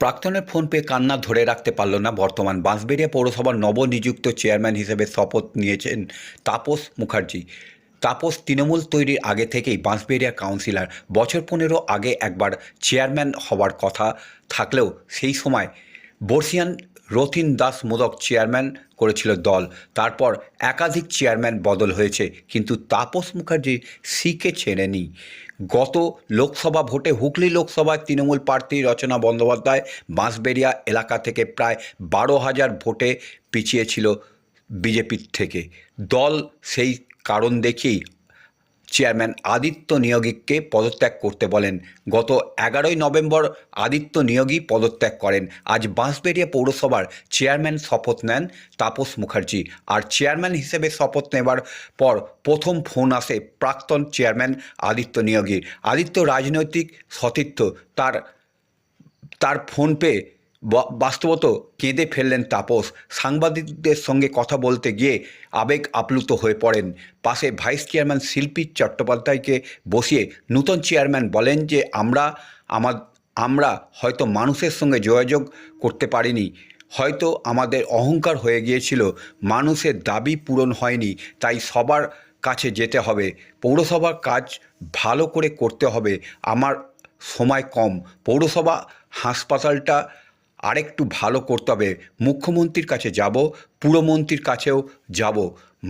প্রাক্তনের phone পেয়ে কান্না ধরে রাখতে পারল না বর্তমান বাঁশবেড়িয়া পৌরসভার নবনিযুক্ত চেয়ারম্যান হিসেবে শপথ নিয়েছেন তাপস মুখার্জি। তাপস তৃণমূল তৈরির আগে থেকেই বাঁশবেড়িয়া কাউন্সিলর। বছর 15 আগে একবার চেয়ারম্যান হওয়ার কথা থাকলেও সেই সময় বর্ষিয়ান রথীন দাস মোদক চেয়ারম্যান করেছিল দল। তারপর একাধিক চেয়ারম্যান বদল হয়েছে, কিন্তু তাপস মুখার্জি সিকে ছেড়েনি। গত লোকসভা ভোটে হুগলি লোকসভায় তৃণমূল প্রার্থী রচনা বন্দ্যোপাধ্যায় বাঁশবেড়িয়া এলাকা থেকে প্রায় 12,000 ভোটে পিছিয়েছিল বিজেপির থেকে। দল সেই কারণ দেখিয়েই চেয়ারম্যান আদিত্য নিয়োগীকে পদত্যাগ করতে বলেন। গত 11ই নভেম্বর আদিত্য নিয়োগী পদত্যাগ করেন। আজ বাঁশবেড়িয়া পৌরসভার চেয়ারম্যান শপথ নেন তাপস মুখার্জি। আর চেয়ারম্যান হিসেবে শপথ নেবার পর প্রথম ফোন আসে প্রাক্তন চেয়ারম্যান আদিত্য নিয়োগীর। আদিত্য রাজনৈতিক সতীর্থ, তার ফোন পেয়ে বাস্তবত কেঁদে ফেললেন তাপস। সাংবাদিকদের সঙ্গে কথা বলতে গিয়ে আবেগ আপ্লুত হয়ে পড়েন। পাশে ভাইস চেয়ারম্যান শিল্পী চট্টোপাধ্যায়কে বসিয়ে নূতন চেয়ারম্যান বলেন যে আমরা হয়তো মানুষের সঙ্গে যোগাযোগ করতে পারিনি, হয়তো আমাদের অহংকার হয়ে গিয়েছিল, মানুষের দাবি পূরণ হয়নি, তাই সবার কাছে যেতে হবে, পৌরসভার কাজ ভালো করে করতে হবে, আমার সময় কম, পৌরসভা হাসপাতালটা আরেকটু ভালো করতে হবে, মুখ্যমন্ত্রীর কাছে যাব, পুরমন্ত্রীর কাছেও যাব,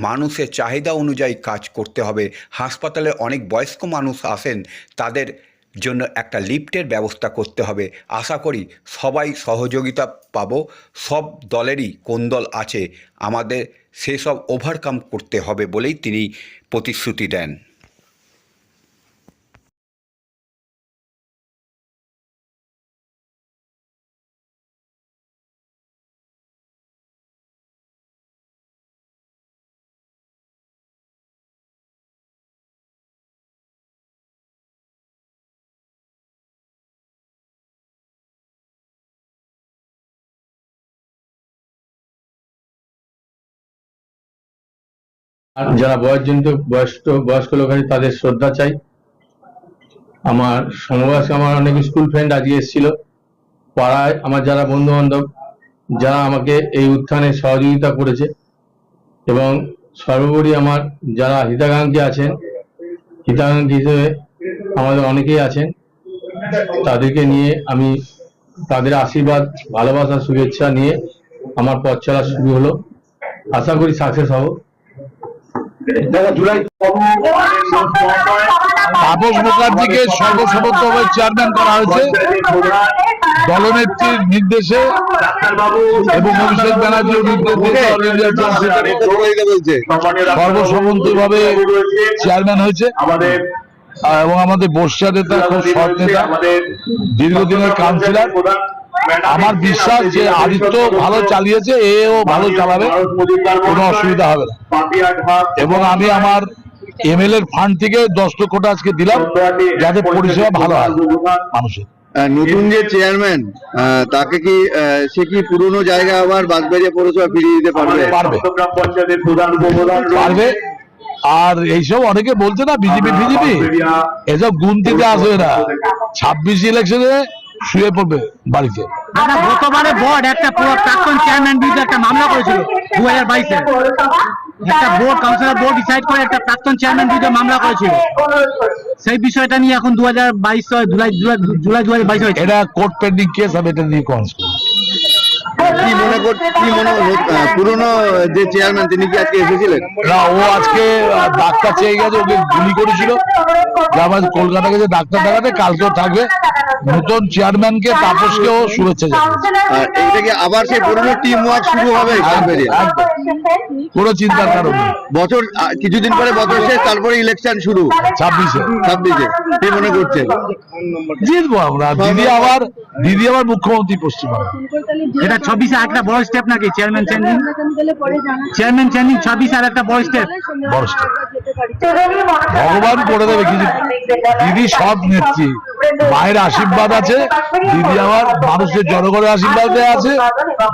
মানুষের চাহিদা অনুযায়ী কাজ করতে হবে, হাসপাতালে অনেক বয়স্ক মানুষ আসেন, তাদের জন্য একটা লিফটের ব্যবস্থা করতে হবে। আশা করি সবাই সহযোগিতা পাব। সব দলেরই কোন্দল আছে, আমাদের সেসব ওভারকাম করতে হবে বলেই তিনি প্রতিশ্রুতি দেন। আর যারা বয়স্ক লোক আছে তাদের শ্রদ্ধা চাই। আমার সমবয়সী আমার অনেক স্কুল ফ্রেন্ড আজকে এসেছিল, পাড়ায় আমার যারা বন্ধু বান্ধব যারা আমাকে এই উত্থানে সহযোগিতা করেছে, এবং সর্বোপরি আমার যারা হিতাকাঙ্ক্ষী আছেন, হিতাকাঙ্ক্ষী হিসেবে আমাদের অনেকেই আছেন, তাদেরকে নিয়ে আমি তাদের আশীর্বাদ, ভালোবাসা, শুভেচ্ছা নিয়ে আমার পথ চলা শুরু হলো। আশা করি সাকসেস হব। তাপস মুখার্জিকে সর্বসম্মতভাবে চেয়ারম্যান করা হয়েছে দলনেত্রীর নির্দেশে এবং অভিষেক ব্যানার্জির নির্দেশে সর্বসম্মতভাবে চেয়ারম্যান হয়েছে। এবং আমাদের বর্ষিয়া নেতা, খুব সৎ নেতা, দীর্ঘদিনের কাউন্সিলর। আমার বিশ্বাস যে আদিত্য ভালো চালিয়েছে, এও ভালো চালাবে, কোনো অসুবিধা হবে না। এবং আমি আমার এমএলএর ফান্ড থেকে 10 লক্ষ টাকা আজকে দিলাম, যাতে পরিষেবা ভালো হয় মানুষের। নতুন যে চেয়ারম্যান, তাকে কি সে কি পুরনো জায়গা আবার বাঁশবেড়িয়া পৌরসভা ফিরিয়ে দিতে পারবে? পারবে। আর এইসব অনেকে বলছে না বিজেপি এসব গুনতিতে আসবে না, 26 ইলেকশনে শুয়ে পড়বে বাড়িতে। গতবারে বোর্ড একটা প্রাক্তন চেয়ারম্যান বিরুদ্ধে একটা মামলা করেছিল 2022-এ। একটা বোর্ড কাউন্সিলর বোর্ড ডিসাইড করে একটা প্রাক্তন চেয়ারম্যান বিরুদ্ধে মামলা করেছিল। সেই বিষয়টা নিয়ে এখন 2022 জুলাই 2022 হয়েছে। এটা কোর্ট পেন্ডিং কেস, আমি এটা নিয়ে কি মনে পুরনো যে চেয়ারম্যান তিনি কি আজকে এসেছিলেন? না, ও আজকে ডাক্তার চেয়ে গেছে, ওকে গুলি করেছিল, আবার কলকাতা গেছে ডাক্তার দেখাতে, কালকেও থাকবে। নতুন চেয়ারম্যানকে তাপসকেও শুভেচ্ছা জানাই। এইটাকে আবার সেই পুরনো টিম ওয়ার্ক শুরু হবে কোনো চিন্তার কারণ নেই। বছর কিছুদিন পরে বছর শেষ, তারপরে ইলেকশন শুরু 26-এ। কি মনে করছেন? জিতবো আমরা। দিদি আবার মুখ্যমন্ত্রী পশ্চিমবঙ্গ। এটা 26-এ একটা বড় স্টেপ নাকি? চেয়ারম্যান চেঞ্জিং 26 আর একটা বড় স্টেপ। ভগবান করে দেবে কিছু। দিদি সৎ নেত্রী, মায়ের আশীর্বাদ আছে, দিদি আবার মানুষের জনগণের আশীর্বাদ আছে,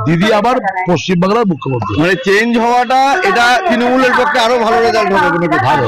দিদি আবার পশ্চিমবাংলার মুখ্যমন্ত্রী। মানে চেঞ্জ হওয়াটা এটা তৃণমূলের পক্ষে আরো ভালো রেজাল্ট হবে। ভালো।